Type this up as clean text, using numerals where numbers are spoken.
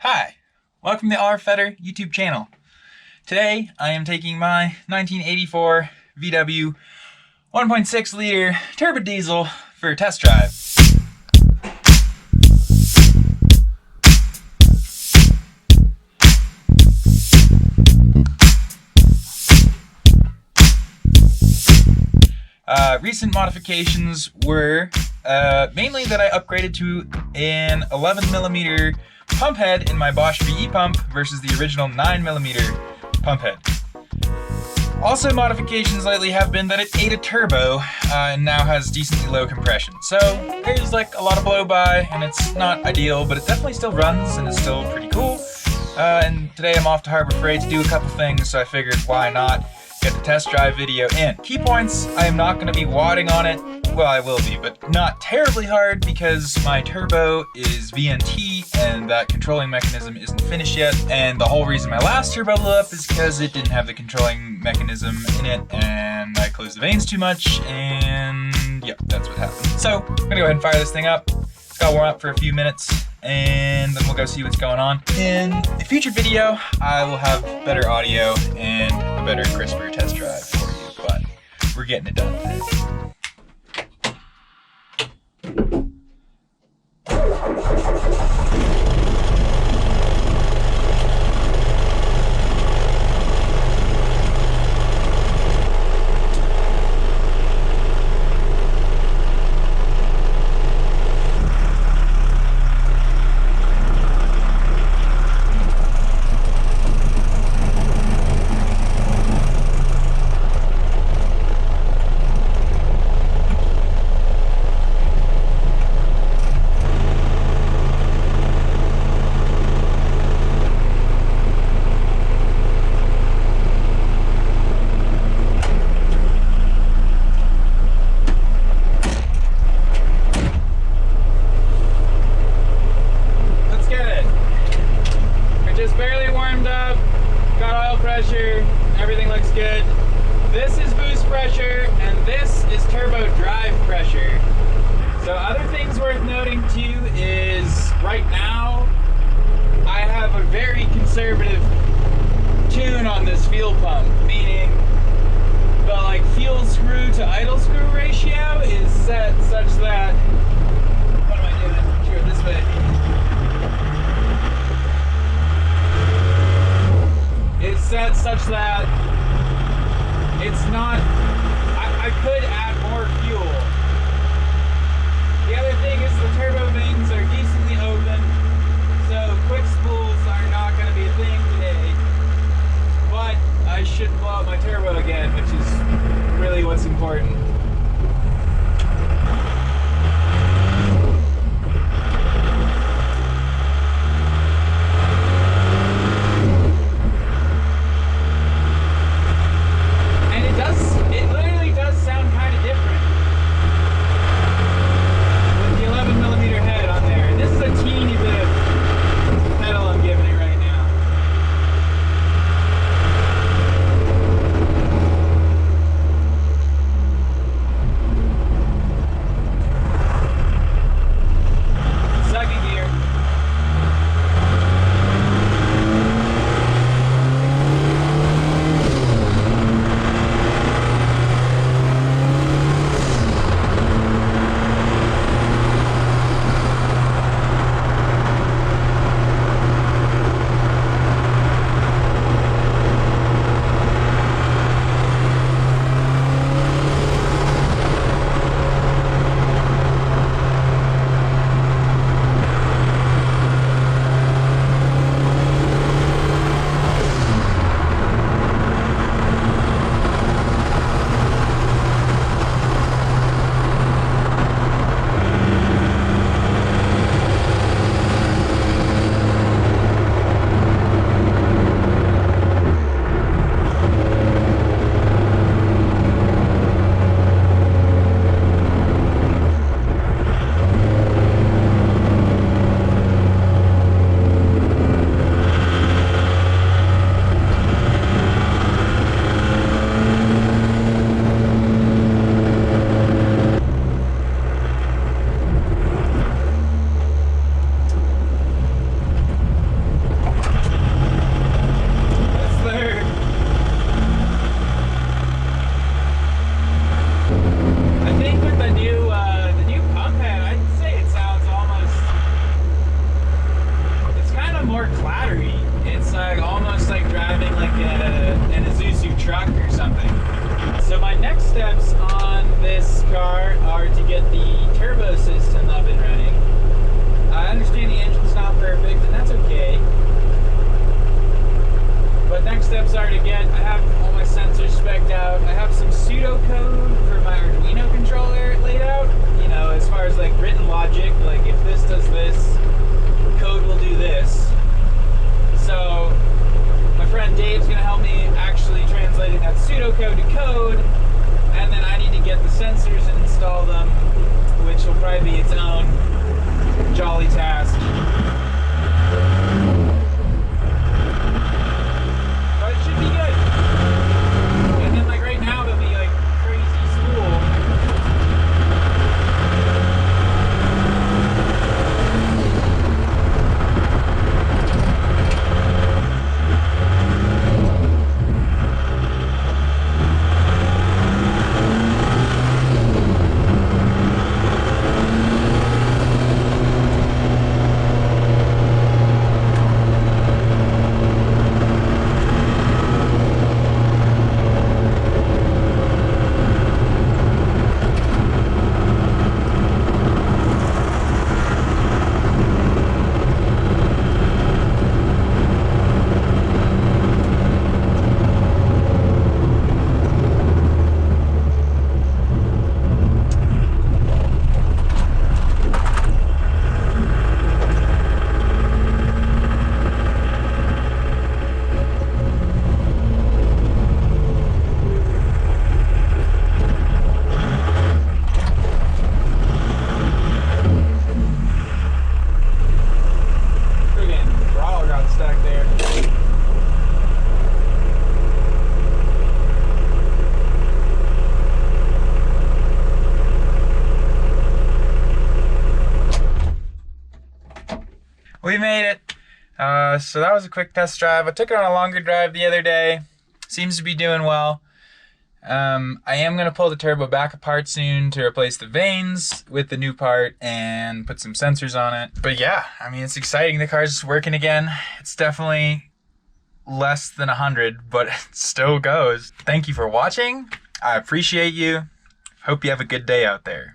Hi, welcome to the RFetter YouTube channel. Today I am taking my 1984 VW 1.6 liter turbo diesel for a test drive. Recent modifications were mainly that I upgraded to an 11mm pump head in my Bosch VE pump versus the original 9mm pump head. Also, modifications lately have been that it ate a turbo and now has decently low compression. So there's like a lot of blow by, and it's not ideal, but it definitely still runs and is still pretty cool. And today I'm off to Harbor Freight to do a couple things, so I figured why not get the test drive video in. Key points: I am not going to be wadding on it. Well, I will be, but not terribly hard because my turbo is VNT and that controlling mechanism isn't finished yet. And the whole reason my last turbo blew up is because it didn't have the controlling mechanism in it and I closed the vanes too much, and yep, that's what happened. So I'm gonna go ahead and fire this thing up. It's gotta warm up for a few minutes and then we'll go see what's going on. In a future video, I will have better audio and a better, crisper test drive for you, but we're getting it done today. Pressure, everything looks good. This is boost pressure and this is turbo drive pressure. So other things worth noting too is right now I have a very conservative tune on this fuel pump, meaning the fuel screw to idle screw ratio is set such that, what am I doing? Sure, this way. It's set such that it's not, I could add more fuel. The other thing is the turbo vanes are decently open, so quick spools are not going to be a thing today. But I should blow out my turbo again, which is really what's important. It literally does sound kind of more clattery. It's like almost like driving like an Isuzu truck or something. So my next steps on this car are to get the turbo system up and running. I understand the engine's not perfect, and that's okay. But next steps are to get, I have all my sensors spec'd out. I have some pseudocode for my Arduino controller laid out. You know, as far as like written logic, like if this does this, code will do this. So my friend Dave's gonna help me actually translating that pseudocode to code, and then I need to get the sensors and install them, which will probably be its own jolly task. But it should be good. And then like right now there'll be like crazy spool. We made it. So that was a quick test drive. I took it on a longer drive the other day. Seems to be doing well. I am going to pull the turbo back apart soon to replace the vanes with the new part and put some sensors on it. But yeah, I mean, it's exciting. The car's working again. It's definitely less than 100, but it still goes. Thank you for watching. I appreciate you. Hope you have a good day out there.